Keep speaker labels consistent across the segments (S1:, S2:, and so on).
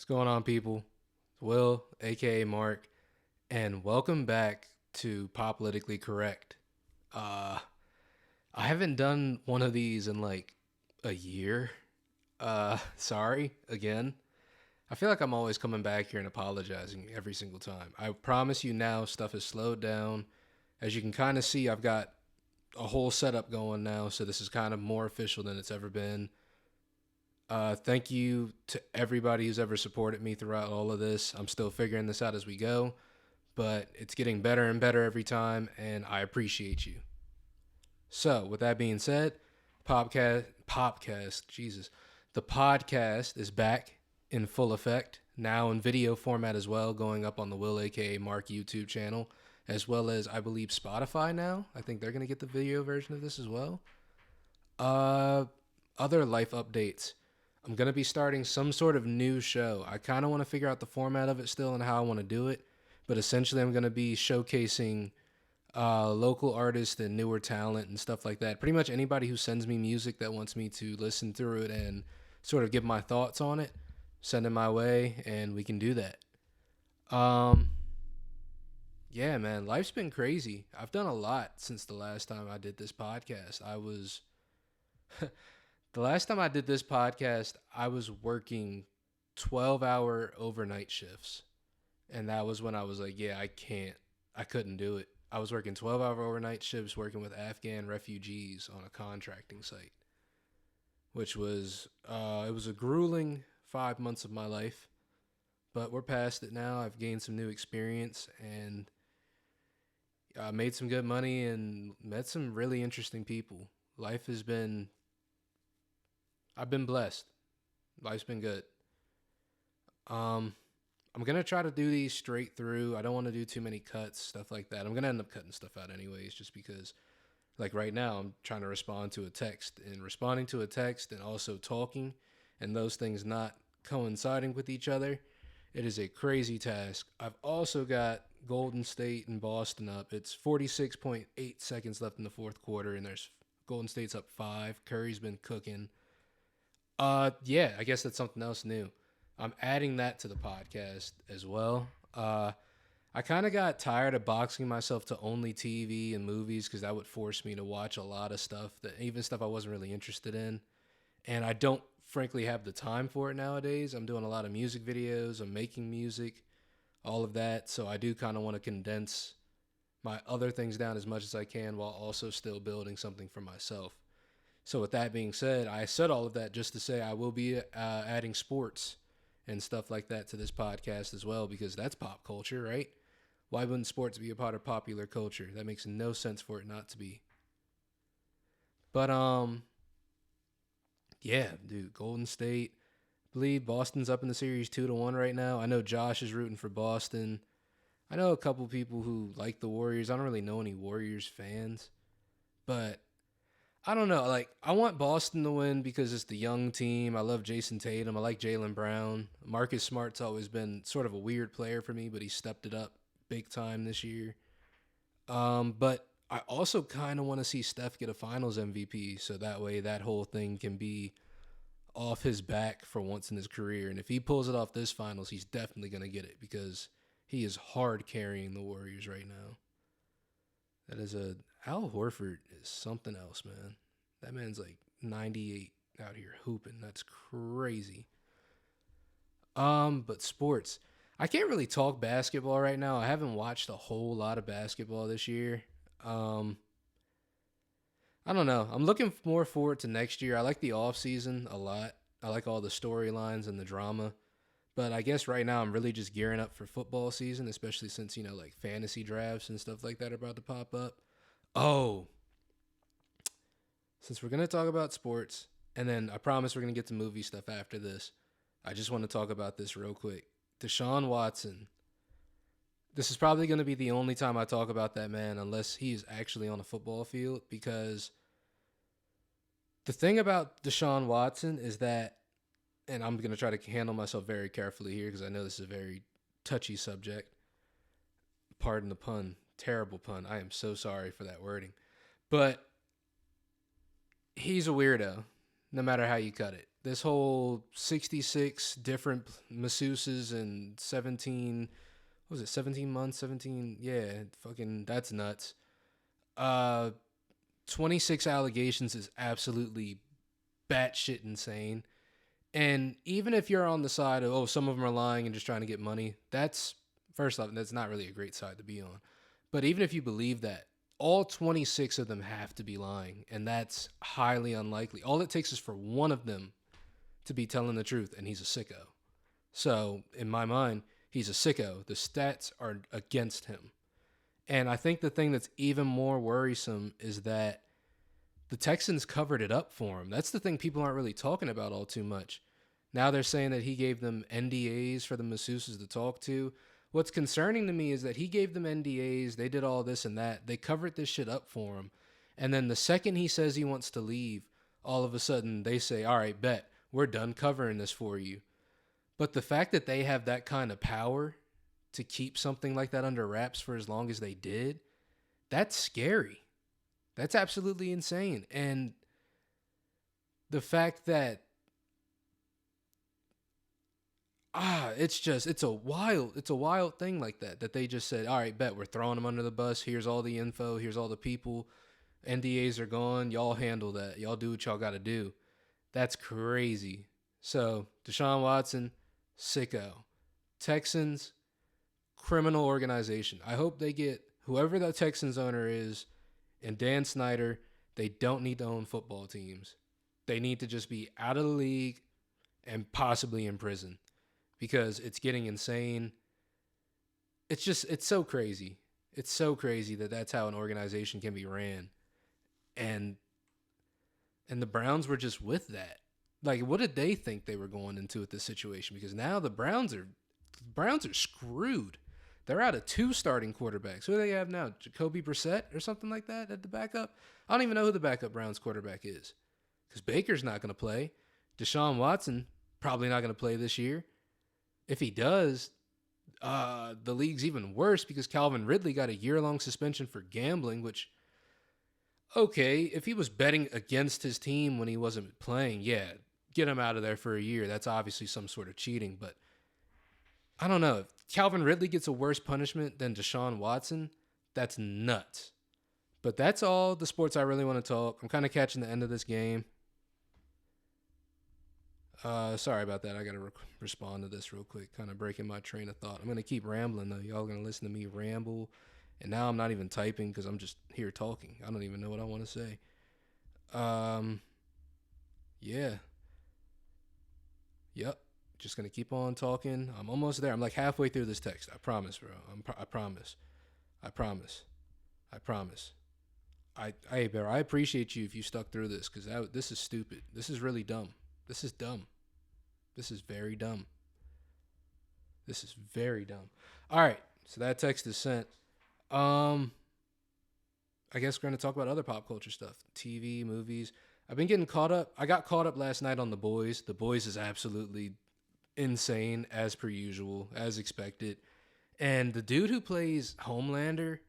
S1: What's going on, people? It's Will, aka Mark, and welcome back to Politically Correct. Uh, I haven't done one of these in like a year. Sorry again. I feel like I'm always coming back here and apologizing every single time. I promise you now, stuff has slowed down. As you can kind of see, I've got a whole setup going now, so this is kind of more official than it's ever been. Thank you to everybody who's ever supported me throughout all of this. I'm still figuring this out as we go, but it's getting better and better every time, and I appreciate you. So, with that being said, Jesus, the podcast is back in full effect, now in video format as well, going up on the Will, aka Mark YouTube channel, as well as, I believe, Spotify now. I think they're going to get the video version of this as well. Other life updates. I'm going to be starting some sort of new show. I kind of want to figure out the format of it still and how I want to do it. But essentially, I'm going to be showcasing local artists and newer talent and stuff like that. Pretty much anybody who sends me music that wants me to listen through it and sort of give my thoughts on it, send it my way, and we can do that. Yeah, man, life's been crazy. I've done a lot since the last time I did this podcast. The last time I did this podcast, I was working 12-hour overnight shifts. And that was when I was like, yeah, I couldn't do it. I was working 12-hour overnight shifts working with Afghan refugees on a contracting site, which was, it was a grueling 5 months of my life. But we're past it now. I've gained some new experience and I made some good money and met some really interesting people. I've been blessed. Life's been good. I'm gonna try to do these straight through. I don't want to do too many cuts, stuff like that. I'm gonna end up cutting stuff out anyways, just because, like right now, I'm trying to respond to a text, and responding to a text and also talking, and those things not coinciding with each other, it is a crazy task. I've also got Golden State and Boston up. It's 46.8 seconds left in the fourth quarter, and there's Golden State's up 5. Curry's been cooking. Yeah, I guess that's something else new. I'm adding that to the podcast as well. I kind of got tired of boxing myself to only TV and movies because that would force me to watch a lot of stuff, even stuff I wasn't really interested in. And I don't, frankly, have the time for it nowadays. I'm doing a lot of music videos. I'm making music, all of that. So I do kind of want to condense my other things down as much as I can while also still building something for myself. So with that being said, I said all of that just to say I will be adding sports and stuff like that to this podcast as well, because that's pop culture, right? Why wouldn't sports be a part of popular culture? That makes no sense for it not to be. But yeah, dude, Golden State. I believe Boston's up in the series 2-1 right now. I know Josh is rooting for Boston. I know a couple people who like the Warriors. I don't really know any Warriors fans, but I don't know. Like, I want Boston to win because it's the young team. I love Jason Tatum. I like Jaylen Brown. Marcus Smart's always been sort of a weird player for me, but he stepped it up big time this year. But I also kind of want to see Steph get a Finals MVP, so that way that whole thing can be off his back for once in his career. And if he pulls it off this Finals, he's definitely going to get it because he is hard carrying the Warriors right now. Al Horford is something else, man. That man's like 98 out here hooping. That's crazy. But sports. I can't really talk basketball right now. I haven't watched a whole lot of basketball this year. I don't know. I'm looking more forward to next year. I like the off season a lot. I like all the storylines and the drama. But I guess right now I'm really just gearing up for football season, especially since, like fantasy drafts and stuff like that are about to pop up. Oh, since we're going to talk about sports, and then I promise we're going to get to movie stuff after this, I just want to talk about this real quick. Deshaun Watson. This is probably going to be the only time I talk about that man unless he is actually on a football field, because the thing about Deshaun Watson is that, and I'm going to try to handle myself very carefully here because I know this is a very touchy subject. Pardon the pun. Terrible pun. I am so sorry for that wording. But he's a weirdo, no matter how you cut it. This whole 66 different masseuses and 17, what was it, 17 months, 17, yeah, fucking, that's nuts. Uh, 26 allegations is absolutely batshit insane. And even if you're on the side of, oh, some of them are lying and just trying to get money, that's, first off, that's not really a great side to be on. But even if you believe that, all 26 of them have to be lying, and that's highly unlikely. All it takes is for one of them to be telling the truth, and he's a sicko. So, in my mind, he's a sicko. The stats are against him. And I think the thing that's even more worrisome is that the Texans covered it up for him. That's the thing people aren't really talking about all too much. Now they're saying that he gave them NDAs for the masseuses to talk to. What's concerning to me is that he gave them NDAs, they did all this and that, they covered this shit up for him. And then the second he says he wants to leave, all of a sudden they say, all right, bet, we're done covering this for you. But the fact that they have that kind of power to keep something like that under wraps for as long as they did, that's scary. That's absolutely insane. And the fact that it's a wild thing like that they just said, all right, bet, we're throwing them under the bus. Here's all the info. Here's all the people. NDAs are gone. Y'all handle that. Y'all do what y'all got to do. That's crazy. So Deshaun Watson, sicko. Texans, criminal organization. I hope they get whoever the Texans owner is and Dan Snyder. They don't need to own football teams. They need to just be out of the league and possibly in prison because it's getting insane. It's so crazy. It's so crazy that that's how an organization can be ran. And the Browns were just with that. Like, what did they think they were going into with this situation? Because now the Browns are screwed. They're out of 2 starting quarterbacks. Who do they have now? Jacoby Brissett or something like that at the backup? I don't even know who the backup Browns quarterback is. Because Baker's not going to play. Deshaun probably not going to play this year. If he does, the league's even worse because Calvin Ridley got a year-long suspension for gambling, which, okay, if he was betting against his team when he wasn't playing, yeah, get him out of there for a year. That's obviously some sort of cheating, but I don't know. If Calvin Ridley gets a worse punishment than Deshaun Watson, that's nuts. But that's all the sports I really want to talk. I'm kind of catching the end of this game. Sorry about that. I got to respond to this real quick, kind of breaking my train of thought. I'm going to keep rambling, though. Y'all going to listen to me ramble. And now I'm not even typing because I'm just here talking. I don't even know what I want to say. Yeah. Yep. Just going to keep on talking. I'm almost there. I'm like halfway through this text. I promise, bro. I promise. Hey, bro, I appreciate you if you stuck through this because this is stupid. This is really dumb. This is dumb. This is very dumb. All right. So that text is sent. I guess we're going to talk about other pop culture stuff. TV, movies. I've been getting caught up. I got caught up last night on The Boys. The Boys is absolutely insane, as per usual, as expected. And the dude who plays Homelander,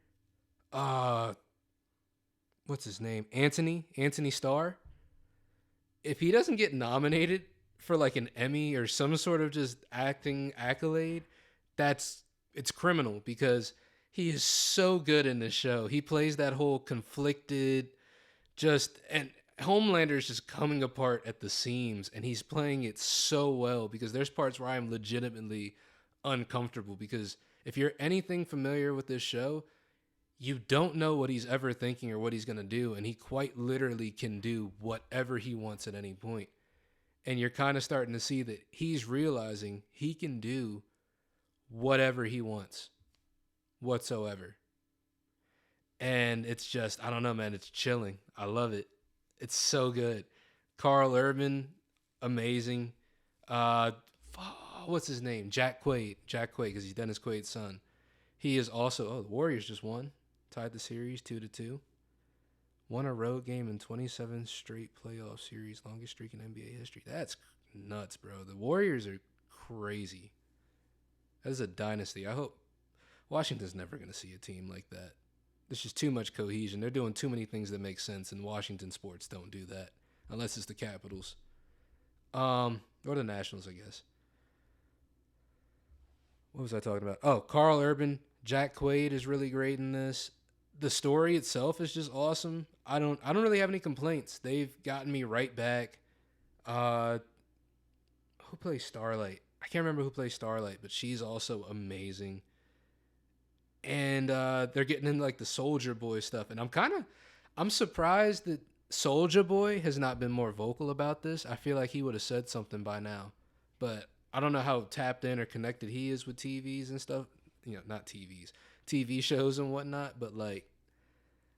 S1: what's his name? Anthony Starr. If he doesn't get nominated for like an Emmy or some sort of just acting accolade, it's criminal because he is so good in this show. He plays that whole conflicted, and Homelander is just coming apart at the seams, and he's playing it so well because there's parts where I'm legitimately uncomfortable because if you're anything familiar with this show, you don't know what he's ever thinking or what he's going to do, and he quite literally can do whatever he wants at any point. And you're kind of starting to see that he's realizing he can do whatever he wants whatsoever. And it's just, I don't know, man, it's chilling. I love it. It's so good. Carl Urban, amazing. What's his name? Jack Quaid, because he's Dennis Quaid's son. He is also, the Warriors just won. Tied the series 2-2. Won a road game in 27 straight playoff series. Longest streak in NBA history. That's nuts, bro. The Warriors are crazy. That is a dynasty. I hope Washington's never going to see a team like that. There's just too much cohesion. They're doing too many things that make sense, and Washington sports don't do that unless it's the Capitals. Or the Nationals, I guess. What was I talking about? Oh, Carl Urban, Jack Quaid is really great in this. The story itself is just awesome. I don't really have any complaints. They've gotten me right back. Uh, who plays Starlight? I can't remember who plays Starlight, but she's also amazing. And they're getting into like the Soldier Boy stuff, and I'm surprised that Soldier Boy has not been more vocal about this. I feel like he would have said something by now, but I don't know how tapped in or connected he is with TVs and stuff. Not TVs, TV shows and whatnot. But like,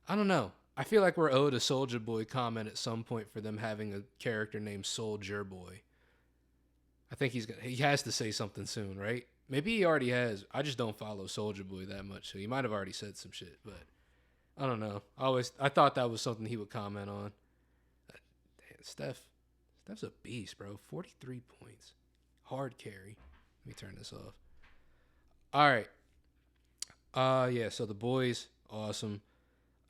S1: I don't know. I feel like we're owed a Soldier Boy comment at some point for them having a character named Soldier Boy. I think he has to say something soon, right? Maybe he already has. I just don't follow Soldier Boy that much, so he might have already said some shit. But I don't know. I thought that was something he would comment on. Damn, Steph's a beast, bro. 43 points, hard carry. Let me turn this off. All right. Yeah. So the boys, awesome.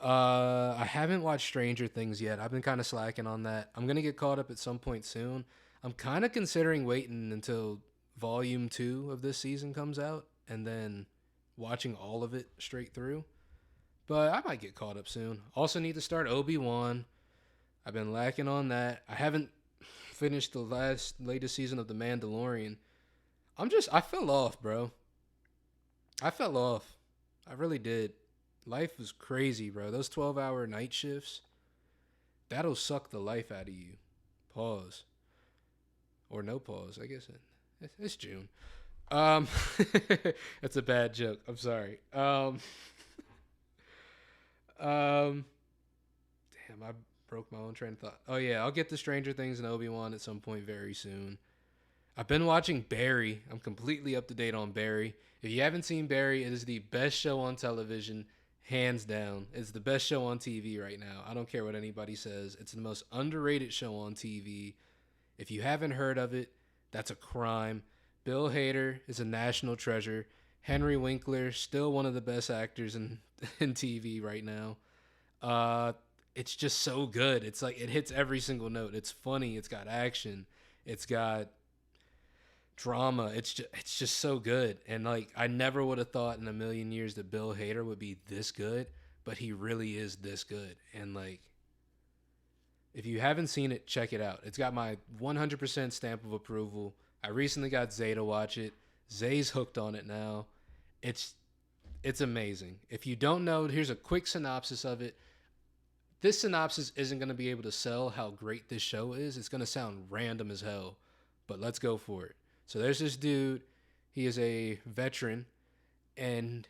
S1: I haven't watched Stranger Things yet. I've been kind of slacking on that. I'm gonna get caught up at some point soon. I'm kind of considering waiting until volume 2 of this season comes out and then watching all of it straight through. But I might get caught up soon. Also need to start Obi-Wan. I've been lacking on that. I haven't finished the latest season of The Mandalorian. I fell off, bro. I fell off. I really did. Life was crazy, bro. Those 12-hour night shifts, that'll suck the life out of you. Pause. Or no pause. I guess it's June. That's a bad joke. I'm sorry. Damn, I broke my own train of thought. Oh yeah, I'll get to Stranger Things and Obi-Wan at some point very soon. I've been watching Barry. I'm completely up to date on Barry. If you haven't seen Barry, it is the best show on television, hands down. It's the best show on TV right now. I don't care what anybody says. It's the most underrated show on TV. If you haven't heard of it, that's a crime. Bill Hader is a national treasure. Henry Winkler, still one of the best actors in TV right now. It's just so good. It's like it hits every single note. It's funny. It's got action. It's got drama. It's just so good. And like I never would have thought in a million years that Bill Hader would be this good, but he really is this good. And like if you haven't seen it, check it out. It's got my 100% stamp of approval. I recently got Zay to watch it. Zay's hooked on it now. It's amazing. If you don't know, here's a quick synopsis of it. This synopsis isn't going to be able to sell how great this show is. It's going to sound random as hell, but let's go for it. So there's this dude. He is a veteran, and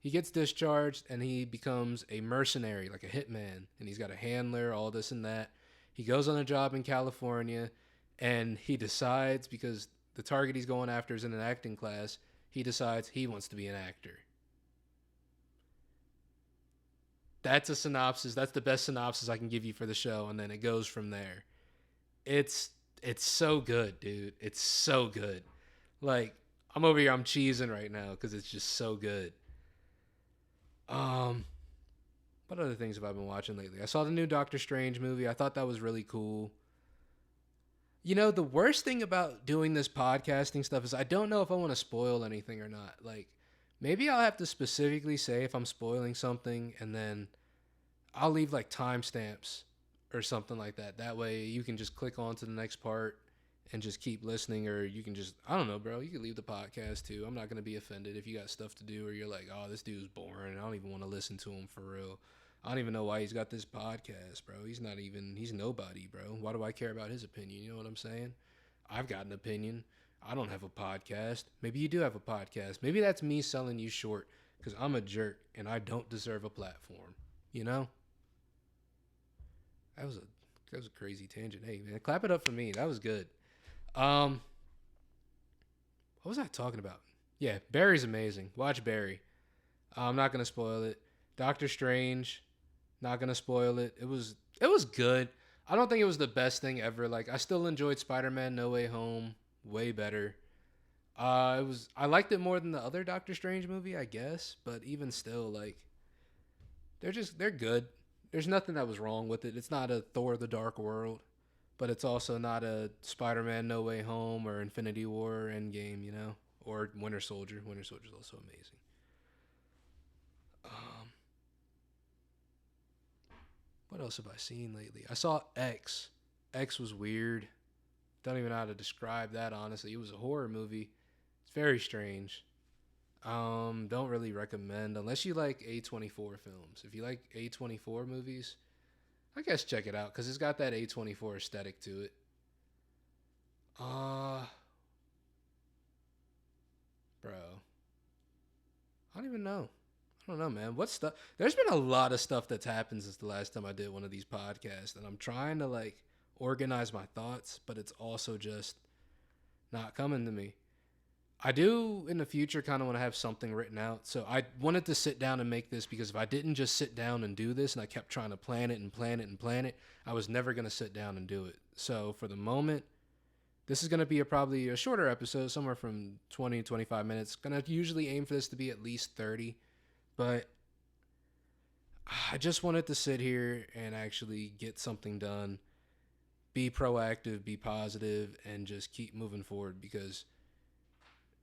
S1: he gets discharged, and he becomes a mercenary, like a hitman, and he's got a handler, all this and that. He goes on a job in California, and he decides, because the target he's going after is in an acting class, he decides he wants to be an actor. That's a synopsis. That's the best synopsis I can give you for the show, and then it goes from there. It's so good, dude. It's so good. Like, I'm over here, I'm cheesing right now because it's just so good. What other things have I been watching lately? I saw the new Doctor Strange movie. I thought that was really cool. The worst thing about doing this podcasting stuff is I don't know if I want to spoil anything or not. Like, maybe I'll have to specifically say if I'm spoiling something, and then I'll leave like timestamps or something like that. That way you can just click on to the next part and just keep listening, or you can just, I don't know, bro. You can leave the podcast too. I'm not going to be offended if you got stuff to do or you're like, oh, this dude's boring. I don't even want to listen to him for real. I don't even know why he's got this podcast, bro. He's nobody, bro. Why do I care about his opinion? You know what I'm saying? I've got an opinion. I don't have a podcast. Maybe you do have a podcast. Maybe that's me selling you short because I'm a jerk and I don't deserve a platform. You know? That was a crazy tangent. Hey, man, clap it up for me. That was good. What was I talking about? Yeah, Barry's amazing. Watch Barry. I'm not going to spoil it. Doctor Strange, not going to spoil it. It was good. I don't think it was the best thing ever. Like, I still enjoyed Spider-Man No Way Home way better. I liked it more than the other Doctor Strange movie, I guess, but even still, like, they're good. There's nothing that was wrong with it. It's not a Thor the Dark World, but it's also not a Spider-Man No Way Home or Infinity War or Endgame, you know, or Winter Soldier. Winter Soldier is also amazing. Um, what else have I seen lately? I saw X. X was weird. Don't even know how to describe that, honestly. It was a horror movie. It's very strange. Don't really recommend unless you like A24 films. If you like A24 movies, I guess check it out because it's got that A24 aesthetic to it. Uh, bro, I don't even know. I don't know, man. What stuff? There's been a lot of stuff that's happened since the last time I did one of these podcasts, and I'm trying to like organize my thoughts, but it's also just not coming to me. I do in the future kind of want to have something written out. So I wanted to sit down and make this because if I didn't just sit down and do this and I kept trying to plan it and plan it and plan it, I was never going to sit down and do it. So for the moment, this is going to be probably a shorter episode, somewhere from 20 to 25 minutes. Going to usually aim for this to be at least 30, but I just wanted to sit here and actually get something done, be proactive, be positive, and just keep moving forward because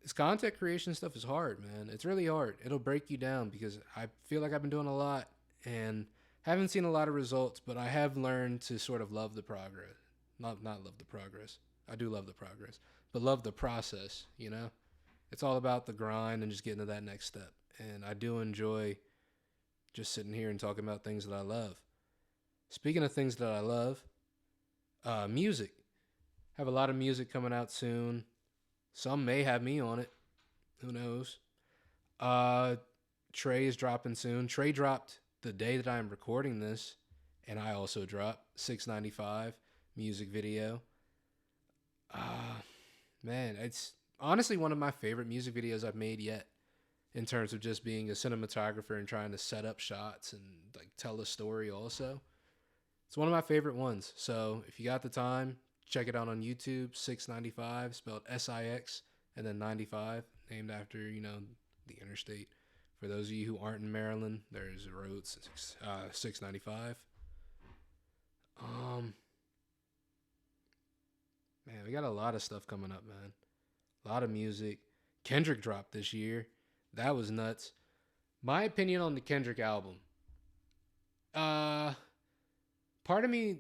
S1: this content creation stuff is hard, man. It's really hard. It'll break you down because I feel like I've been doing a lot and haven't seen a lot of results, but I have learned to sort of love the progress. Not love the progress. I do love the progress, but love the process, you know? It's all about the grind and just getting to that next step. And I do enjoy just sitting here and talking about things that I love. Speaking of things that I love, music. Have a lot of music coming out soon. Some may have me on it. Who knows? Uh, Trey is dropping soon. Trey dropped the day that I'm recording this, and I also dropped 695 music video. Uh, Man, it's honestly one of my favorite music videos I've made yet in terms of just being a cinematographer and trying to set up shots and like tell a story also. It's one of my favorite ones. So if you got the time, check it out on YouTube. 695, spelled SIX, and then 95, named after, you know, the interstate. For those of you who aren't in Maryland, there's a road 695. Um, Man, we got a lot of stuff coming up, man. A lot of music. Kendrick dropped this year. That was nuts. My opinion on the Kendrick album. Uh, Part of me,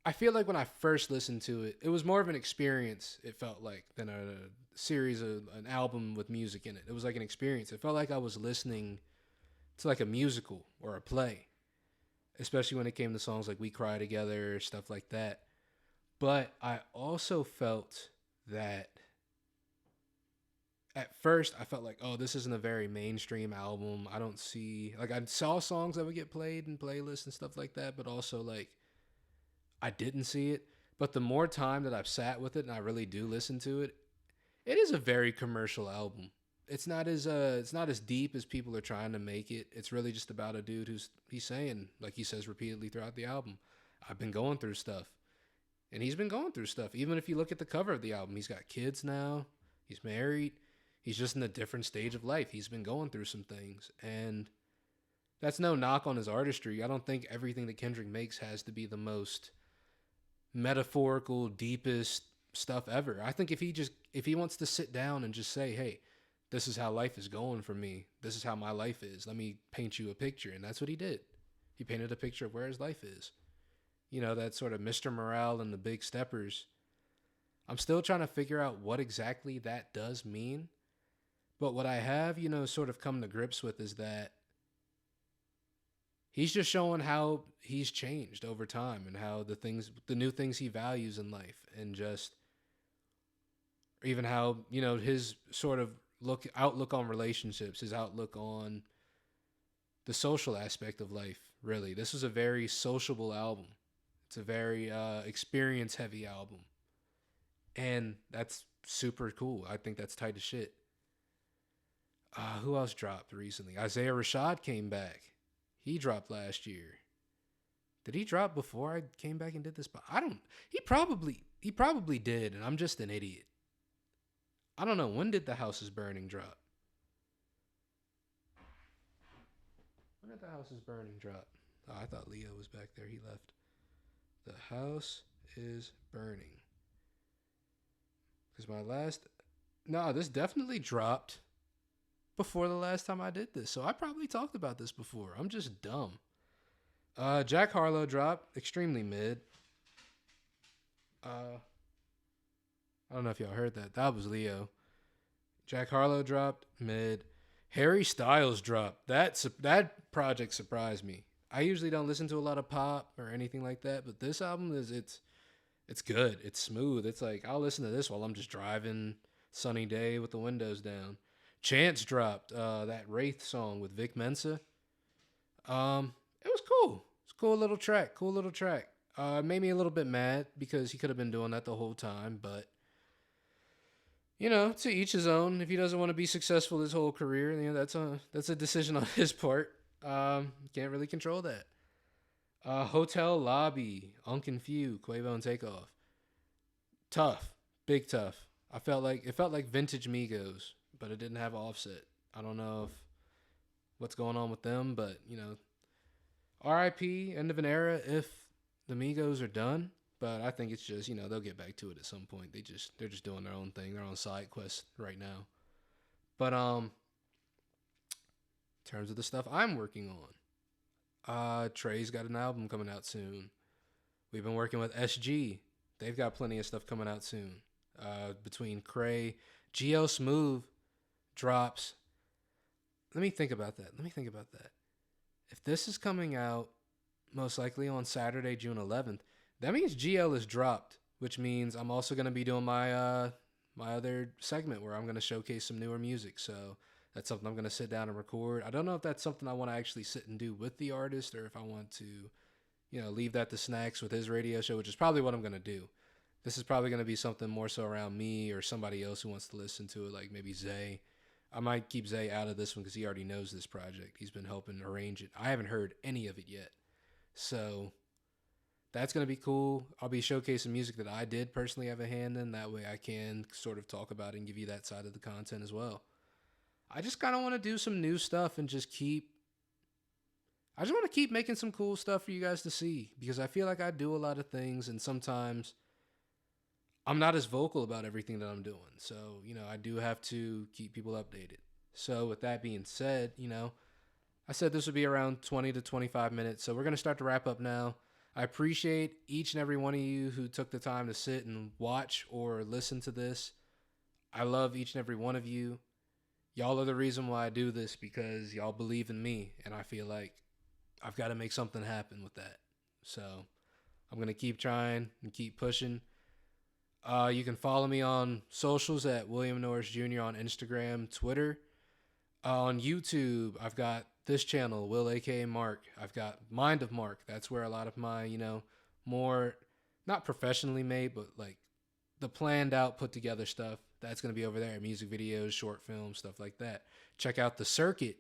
S1: I feel like when I first listened to it, it was more of an experience, it felt like, than a series of an album with music in it. It was like an experience. It felt like I was listening to like a musical or a play, especially when it came to songs like We Cry Together, stuff like that. But I also felt that at first I felt like, oh, this isn't a very mainstream album. I don't see, like, I saw songs that would get played in playlists and stuff like that, but also like I didn't see it. But the more time that I've sat with it and I really do listen to it, it is a very commercial album. It's not as deep as people are trying to make it. It's really just about a dude he's saying, like he says repeatedly throughout the album, I've been going through stuff. And he's been going through stuff. Even if you look at the cover of the album, he's got kids now. He's married. He's just in a different stage of life. He's been going through some things. And that's no knock on his artistry. I don't think everything that Kendrick makes has to be the most metaphorical, deepest stuff ever. I think if he wants to sit down and just say, hey, this is how life is going for me. This is how my life is. Let me paint you a picture. And that's what he did. He painted a picture of where his life is. You know, that sort of Mr. Morale and the Big Steppers. I'm still trying to figure out what exactly that does mean. But what I have, you know, sort of come to grips with is that he's just showing how he's changed over time and how the new things he values in life, and just even how, you know, his sort of outlook on relationships, his outlook on the social aspect of life, really. This was a very sociable album. It's a very experience heavy album. And that's super cool. I think that's tight as shit. Who else dropped recently? Isaiah Rashad came back. He dropped last year. Did he drop before I came back and did this? I don't. He probably did, and I'm just an idiot. I don't know. When did The House is Burning drop? When did The House is Burning drop? Oh, I thought Leo was back there. He left. The House is burning. Because my last. No, this definitely dropped before the last time I did this. So I probably talked about this before. I'm just dumb. Jack Harlow dropped. Extremely mid. I don't know if y'all heard that. That was Leo. Jack Harlow dropped. Mid. Harry Styles dropped. That project surprised me. I usually don't listen to a lot of pop or anything like that, but this album it's good. It's smooth. It's like I'll listen to this while I'm just driving, sunny day with the windows down. Chance dropped that Wraith song with Vic Mensa. It was cool. It's a cool little track. Cool little track. Made me a little bit mad because he could have been doing that the whole time, but you know, to each his own. If he doesn't want to be successful his whole career, you know, that's a decision on his part. Can't really control that. Hotel Lobby, Unkin Few, Quavo and Takeoff. Tough, big tough. It felt like vintage Migos, but it didn't have Offset. I don't know what's going on with them, but you know, R.I.P. End of an era if the Migos are done. But I think it's just, you know, they'll get back to it at some point. They're just doing their own thing, their own side quest right now. But in terms of the stuff I'm working on, Trey's got an album coming out soon. We've been working with SG. They've got plenty of stuff coming out soon. Between Cray, GL Smooth drops. Let me think about that. If this is coming out most likely on Saturday, June 11th, that means GL is dropped, which means I'm also going to be doing my my other segment where I'm going to showcase some newer music. So that's something I'm going to sit down and record. I don't know if that's something I want to actually sit and do with the artist or if I want to, you know, leave that to Snacks with his radio show, which is probably what I'm going to do. This is probably going to be something more so around me or somebody else who wants to listen to it, like maybe Zay. I might keep Zay out of this one because he already knows this project. He's been helping arrange it. I haven't heard any of it yet. So that's going to be cool. I'll be showcasing music that I did personally have a hand in. That way I can sort of talk about it and give you that side of the content as well. I just kind of want to do some new stuff and I just want to keep making some cool stuff for you guys to see because I feel like I do a lot of things and sometimes I'm not as vocal about everything that I'm doing. So, you know, I do have to keep people updated. So with that being said, you know, I said this would be around 20 to 25 minutes. So we're going to start to wrap up now. I appreciate each and every one of you who took the time to sit and watch or listen to this. I love each and every one of you. Y'all are the reason why I do this because y'all believe in me. And I feel like I've got to make something happen with that. So I'm going to keep trying and keep pushing. You can follow me on socials at William Norris Jr. on Instagram, Twitter. On YouTube, I've got this channel, Will aka MarQ. I've got Mind of MarQ. That's where a lot of my, you know, more not professionally made, but like the planned out, put together stuff. That's going to be over there. Music videos, short films, stuff like that. Check out The Circuit.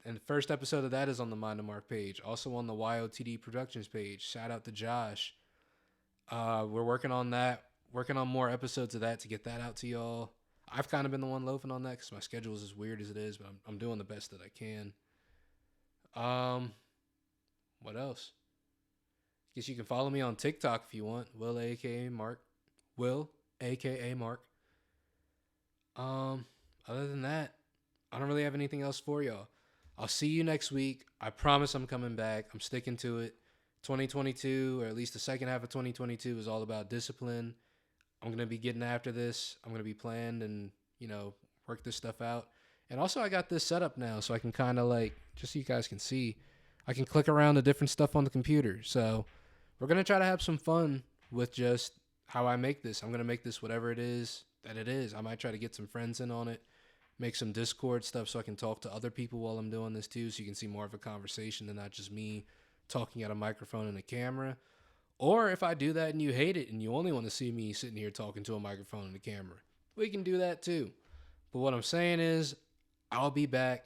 S1: And the first episode of that is on the Mind of MarQ page. Also on the YOTD Productions page. Shout out to Josh. We're working on that. Working on more episodes of that to get that out to y'all. I've kind of been the one loafing on that because my schedule is as weird as it is, but I'm doing the best that I can. What else? Guess you can follow me on TikTok if you want. Will aka MarQ. Will aka MarQ. Other than that, I don't really have anything else for y'all. I'll see you next week. I promise I'm coming back. I'm sticking to it. 2022, or at least the second half of 2022, is all about discipline. I'm going to be getting after this. I'm going to be planned and, you know, work this stuff out. And also I got this set up now so I can kind of like, just so you guys can see, I can click around the different stuff on the computer. So we're going to try to have some fun with just how I make this. I'm going to make this whatever it is that it is. I might try to get some friends in on it, make some Discord stuff so I can talk to other people while I'm doing this too, so you can see more of a conversation and not just me talking at a microphone and a camera. Or if I do that and you hate it and you only want to see me sitting here talking to a microphone and a camera, we can do that too. But what I'm saying is, I'll be back.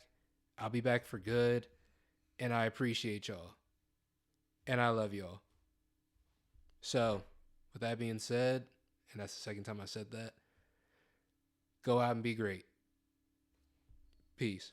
S1: I'll be back for good. And I appreciate y'all. And I love y'all. So, with that being said, and that's the second time I said that, go out and be great. Peace.